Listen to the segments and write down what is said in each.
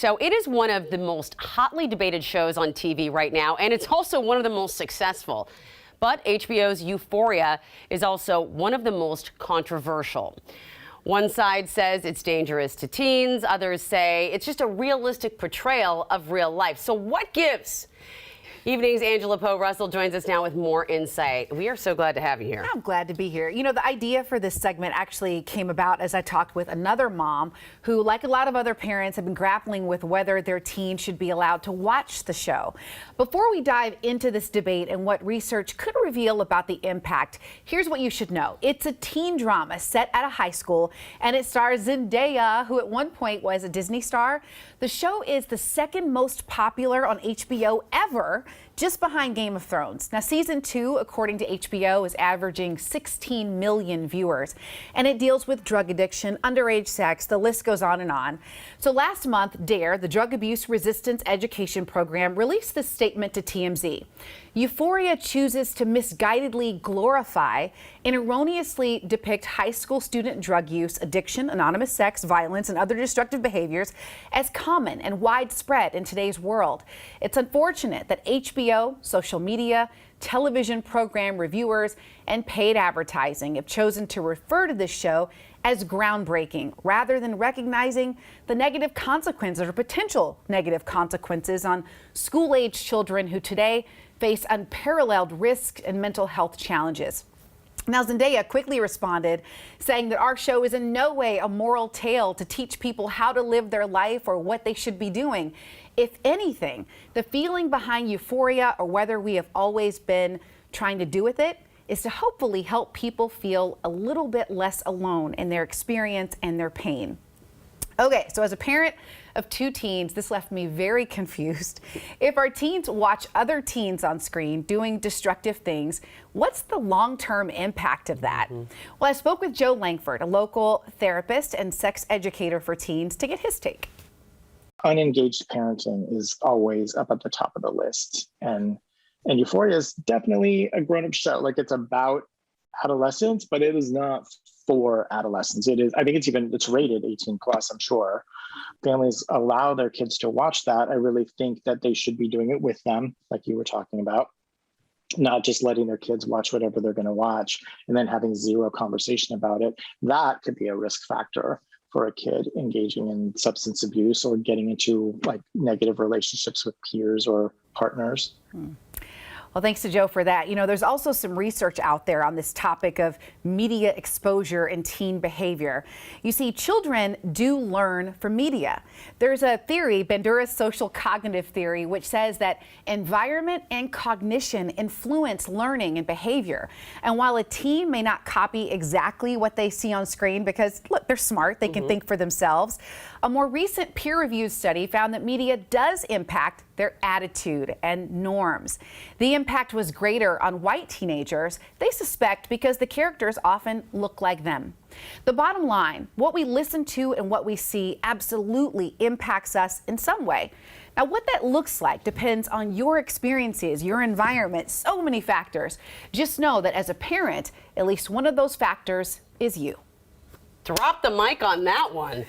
So it is one of the most hotly debated shows on TV right now, and it's also one of the most successful. But HBO's Euphoria is also one of the most controversial. One side says it's dangerous to teens, others say it's just a realistic portrayal of real life. So what gives? Evening's Angela Poe Russell joins us now with more insight. We are so glad to have you here. I'm glad to be here. You know, the idea for this segment actually came about as I talked with another mom who, like a lot of other parents, have been grappling with whether their teen should be allowed to watch the show. Before we dive into this debate and what research could reveal about the impact, here's what you should know. It's a teen drama set at a high school, and it stars Zendaya, who at one point was a Disney star. The show is the second most popular on HBO ever, just behind Game of Thrones. Now, season 2, according to HBO, is averaging 16 million viewers, and it deals with drug addiction, underage sex, the list goes on and on. So last month, DARE, the Drug Abuse Resistance Education Program, released this statement to TMZ. Euphoria chooses to misguidedly glorify and erroneously depict high school student drug use, addiction, anonymous sex, violence, and other destructive behaviors as common and widespread in today's world. It's unfortunate that HBO, social media, television program reviewers, and paid advertising have chosen to refer to this show as groundbreaking rather than recognizing the negative consequences or potential negative consequences on school-age children who today face unparalleled risk and mental health challenges. Now, Zendaya quickly responded, saying that our show is in no way a moral tale to teach people how to live their life or what they should be doing. If anything, the feeling behind Euphoria, or whether we have always been trying to do with it, is to hopefully help people feel a little bit less alone in their experience and their pain. Okay, so as a parent of 2 teens, this left me very confused. If our teens watch other teens on screen doing destructive things, what's the long-term impact of that? Well, I spoke with Joe Langford, a local therapist and sex educator for teens, to get his take. Unengaged parenting is always up at the top of the list. And Euphoria is definitely a grown-up show. Like, it's about adolescence, but it is not for adolescents. It is, I think it's rated 18 plus, I'm sure. Families allow their kids to watch that. I really think that they should be doing it with them, like you were talking about, not just letting their kids watch whatever they're going to watch and then having zero conversation about it. That could be a risk factor for a kid engaging in substance abuse or getting into like negative relationships with peers or partners. Well, thanks to Joe for that. You know, there's also some research out there on this topic of media exposure and teen behavior. You see, children do learn from media. There's a theory, Bandura's social cognitive theory, which says that environment and cognition influence learning and behavior. And while a teen may not copy exactly what they see on screen because, look, they're smart, they can think for themselves, a more recent peer-reviewed study found that media does impact their attitude and norms. The impact was greater on white teenagers, they suspect, because the characters often look like them. The bottom line, what we listen to and what we see absolutely impacts us in some way. Now, what that looks like depends on your experiences, your environment, so many factors. Just know that as a parent, at least one of those factors is you. Drop the mic on that one.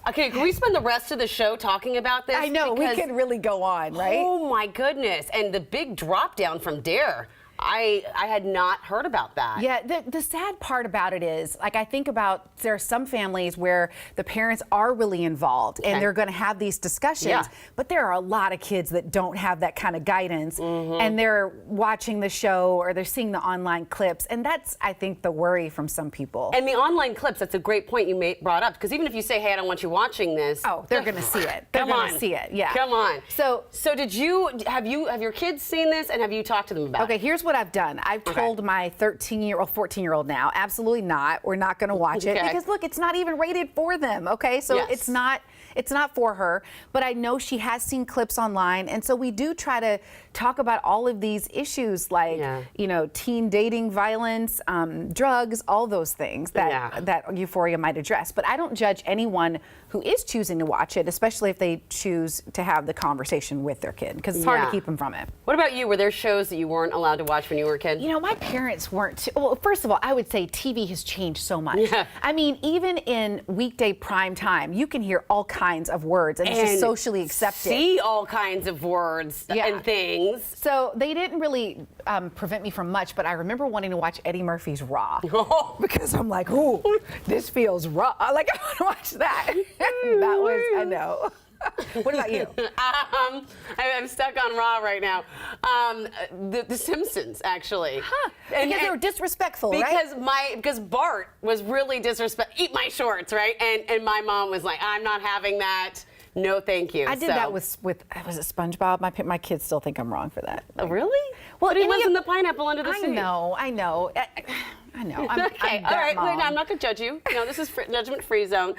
Okay, can we spend the rest of the show talking about this? I know, we could really go on, right? Oh my goodness, and the big drop down from DARE. I had not heard about that. Yeah, the sad part about it is, like, I think about there are some families where the parents are really involved and they're going to have these discussions, but there are a lot of kids that don't have that kind of guidance and they're watching the show or they're seeing the online clips, and that's, I think, the worry from some people. And the online clips, that's a great point you brought up, because even if you say, hey, I don't want you watching this. Oh, they're going to see it. They're going to see it, yeah. Come on. So have your kids seen this, and have you talked to them about it? Okay, here's what I've done. I've told my 13-year-old, 14-year-old now, absolutely not. We're not going to watch it because, look, it's not even rated for them. Okay, so it's not for her. But I know she has seen clips online, and so we do try to talk about all of these issues, like you know, teen dating, violence, drugs, all those things that Euphoria might address. But I don't judge anyone who is choosing to watch it, especially if they choose to have the conversation with their kid, because it's hard to keep them from it. What about you? Were there shows that you weren't allowed to watch when you were a kid? You know, my parents weren't. Well, first of all, I would say TV has changed so much. Yeah. I mean, even in weekday prime time, you can hear all kinds kinds of words, and it's just socially accepted. See all kinds of words and things. So they didn't really prevent me from much, but I remember wanting to watch Eddie Murphy's Raw because I'm like, ooh, this feels raw. Like, I want to watch that. That was, I know. What about you? I'm stuck on Raw right now. The Simpsons, actually. Huh. Because they were disrespectful, because right? Because Bart was really disrespectful. Eat my shorts, right? And my mom was like, I'm not having that. No, thank you. I did that with was it SpongeBob? My kids still think I'm wrong for that. Oh, really? Well, but he lives in the pineapple under the sea. I know. I know. Okay, all right. Wait, no, I'm not going to judge you. No, this is judgment-free zone.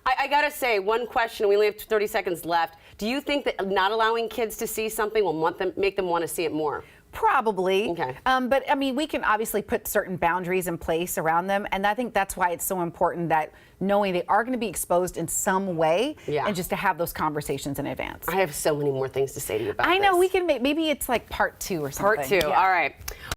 I got to say, one question. We only have 30 seconds left. Do you think that not allowing kids to see something will make them want to see it more? Probably. Okay. But I mean, we can obviously put certain boundaries in place around them, and I think that's why it's so important that knowing they are going to be exposed in some way, and just to have those conversations in advance. I have so many more things to say to you about this. I know. We can maybe it's like part 2 or something. Part 2. All right.